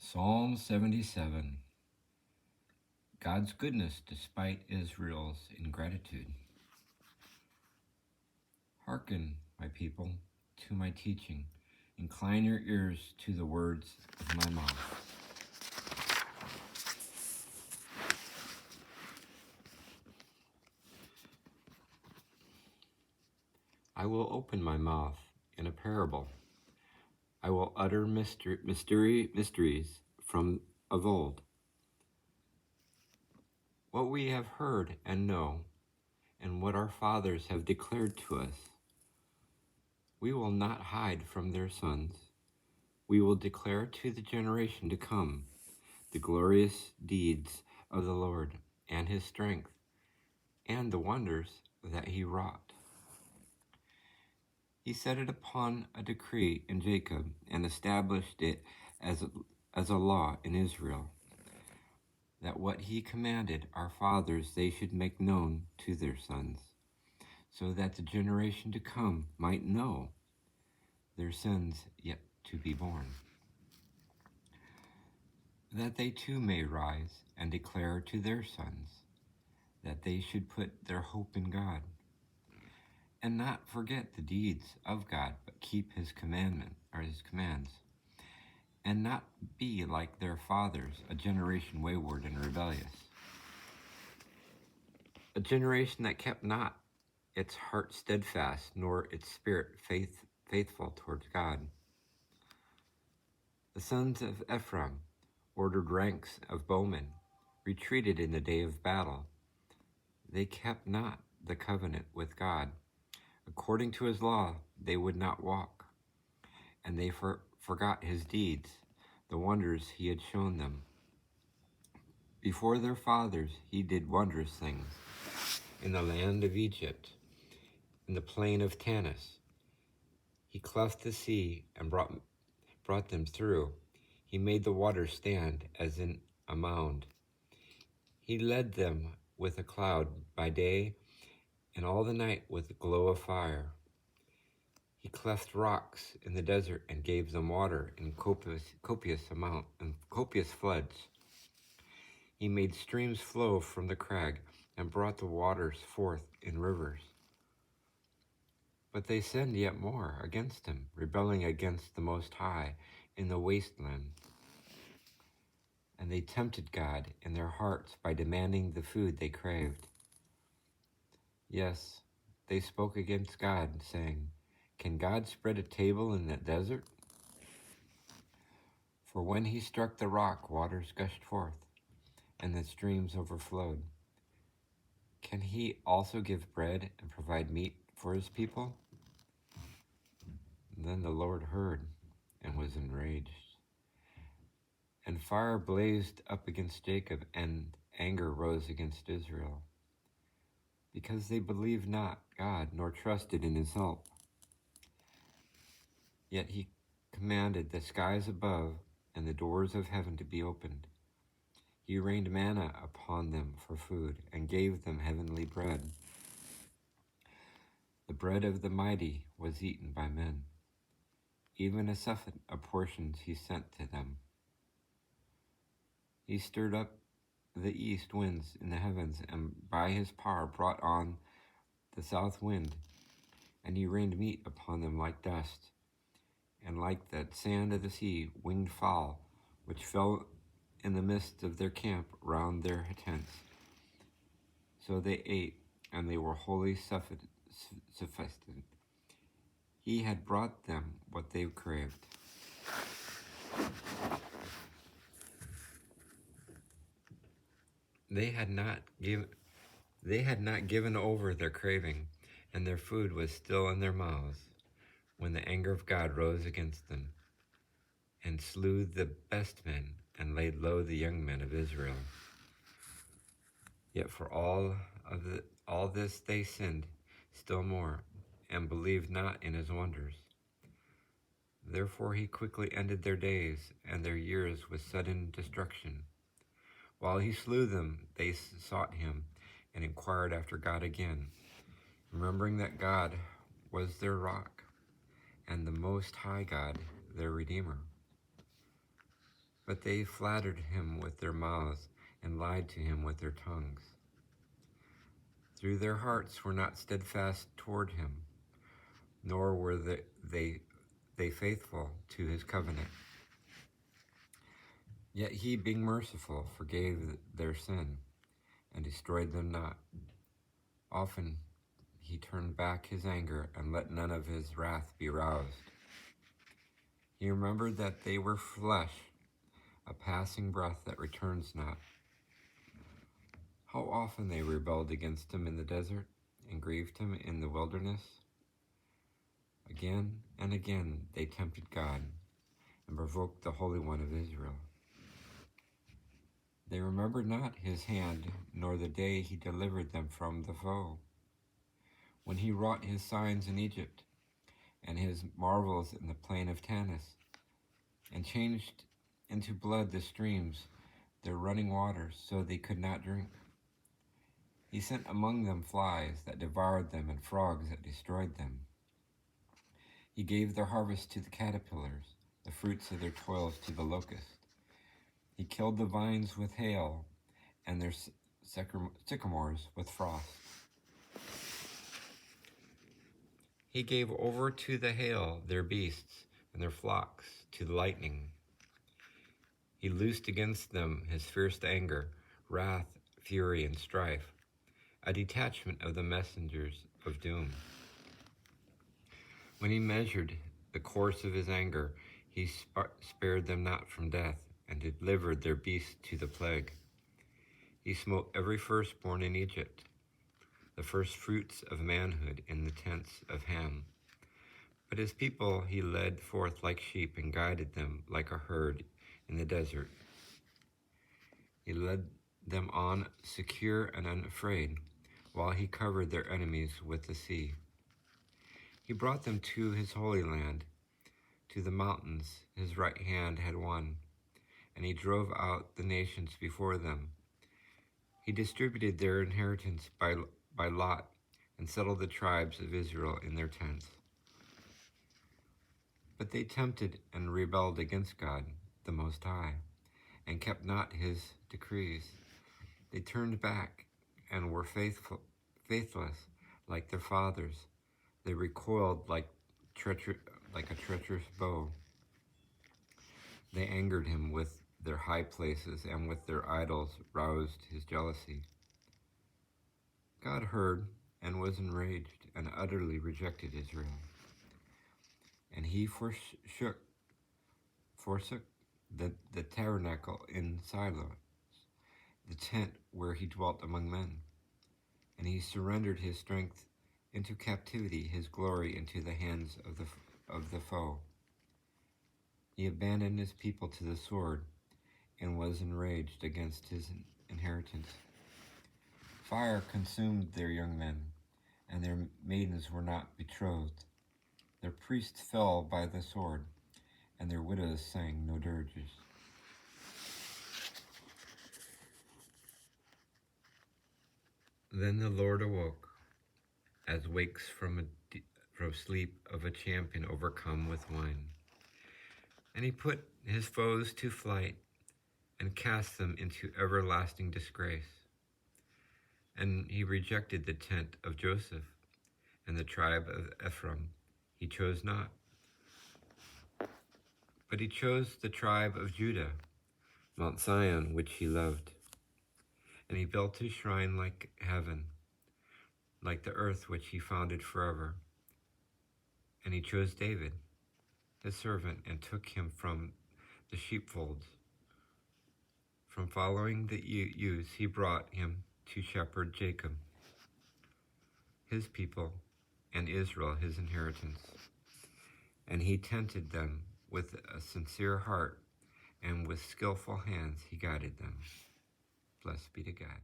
Psalm 77. God's goodness despite Israel's ingratitude. Hearken, my people, to my teaching. Incline your ears to the words of my mouth. I will open my mouth in a parable. I will utter mysteries from of old. What we have heard and know, and what our fathers have declared to us, we will not hide from their sons. We will declare to the generation to come the glorious deeds of the Lord and his strength and the wonders that he wrought. He set it upon a decree in Jacob and established it as a law in Israel, that what he commanded our fathers they should make known to their sons, so that the generation to come might know, their sons yet to be born, that they too may rise and declare to their sons, that they should put their hope in God, and not forget the deeds of God, but keep his commandment or his commands, and not be like their fathers, a generation wayward and rebellious, a generation that kept not its heart steadfast, nor its spirit faithful towards God. The sons of Ephraim ordered ranks of bowmen, retreated in the day of battle. They kept not the covenant with God. According to his law, they would not walk, and they forgot his deeds, the wonders he had shown them. Before their fathers, he did wondrous things in the land of Egypt, in the plain of Tanis. He cleft the sea and brought them through. He made the waters stand as in a mound. He led them with a cloud by day, and all the night with a glow of fire. He cleft rocks in the desert and gave them water in copious floods. He made streams flow from the crag and brought the waters forth in rivers. But they sinned yet more against him, rebelling against the Most High in the wasteland. And they tempted God in their hearts by demanding the food they craved. Yes, they spoke against God, saying, "Can God spread a table in the desert?" For when he struck the rock, waters gushed forth, and the streams overflowed. Can he also give bread and provide meat for his people? Then the Lord heard and was enraged. And fire blazed up against Jacob, and anger rose against Israel, because they believed not God, nor trusted in his help. Yet he commanded the skies above and the doors of heaven to be opened. He rained manna upon them for food, and gave them heavenly bread. The bread of the mighty was eaten by men. Even a seventh of portions he sent to them. He stirred up the east winds in the heavens, and by his power brought on the south wind, and he rained meat upon them like dust, and like the sand of the sea, winged fowl, which fell in the midst of their camp round their tents. So they ate, and they were wholly sufficient. He had brought them what they craved. They had not given over their craving, and their food was still in their mouths, when the anger of God rose against them, and slew the best men, and laid low the young men of Israel. Yet for all this they sinned still more, and believed not in his wonders. Therefore he quickly ended their days, and their years with sudden destruction. While he slew them, they sought him, and inquired after God again, remembering that God was their rock, and the Most High God their Redeemer. But they flattered him with their mouths and lied to him with their tongues. Through their hearts were not steadfast toward him, nor were they faithful to his covenant. Yet he, being merciful, forgave their sin and destroyed them not. Often he turned back his anger and let none of his wrath be roused. He remembered that they were flesh, a passing breath that returns not. How often they rebelled against him in the desert and grieved him in the wilderness. Again and again they tempted God and provoked the Holy One of Israel. They remembered not his hand, nor the day he delivered them from the foe, when he wrought his signs in Egypt and his marvels in the plain of Tanis, and changed into blood the streams, their running waters, so they could not drink. He sent among them flies that devoured them and frogs that destroyed them. He gave their harvest to the caterpillars, the fruits of their toils to the locust. He killed the vines with hail and their sycamores with frost. He gave over to the hail their beasts and their flocks to the lightning. He loosed against them his fierce anger, wrath, fury, and strife, a detachment of the messengers of doom. When he measured the course of his anger, he spared them not from death, and delivered their beasts to the plague. He smote every firstborn in Egypt, the first fruits of manhood in the tents of Ham. But his people he led forth like sheep and guided them like a herd in the desert. He led them on secure and unafraid, while he covered their enemies with the sea. He brought them to his holy land, to the mountains his right hand had won, and he drove out the nations before them. He distributed their inheritance by lot and settled the tribes of Israel in their tents. But they tempted and rebelled against God, the Most High, and kept not his decrees. They turned back and were faithless like their fathers. They recoiled like a treacherous bow. They angered him with their high places, and with their idols roused his jealousy. God heard and was enraged and utterly rejected Israel. And he forsook the tabernacle in Shiloh, the tent where he dwelt among men. And he surrendered his strength into captivity, his glory into the hands of the foe. He abandoned his people to the sword and was enraged against his inheritance. Fire consumed their young men, and their maidens were not betrothed. Their priests fell by the sword, and their widows sang no dirges. Then the Lord awoke, as wakes from sleep of a champion overcome with wine. And he put his foes to flight, and cast them into everlasting disgrace. And he rejected the tent of Joseph, and the tribe of Ephraim he chose not. But he chose the tribe of Judah, Mount Zion, which he loved. And he built his shrine like heaven, like the earth which he founded forever. And he chose David, his servant, and took him from the sheepfolds. From following the ewes, he brought him to shepherd Jacob, his people, and Israel, his inheritance. And he tended them with a sincere heart, and with skillful hands he guided them. Blessed be to God.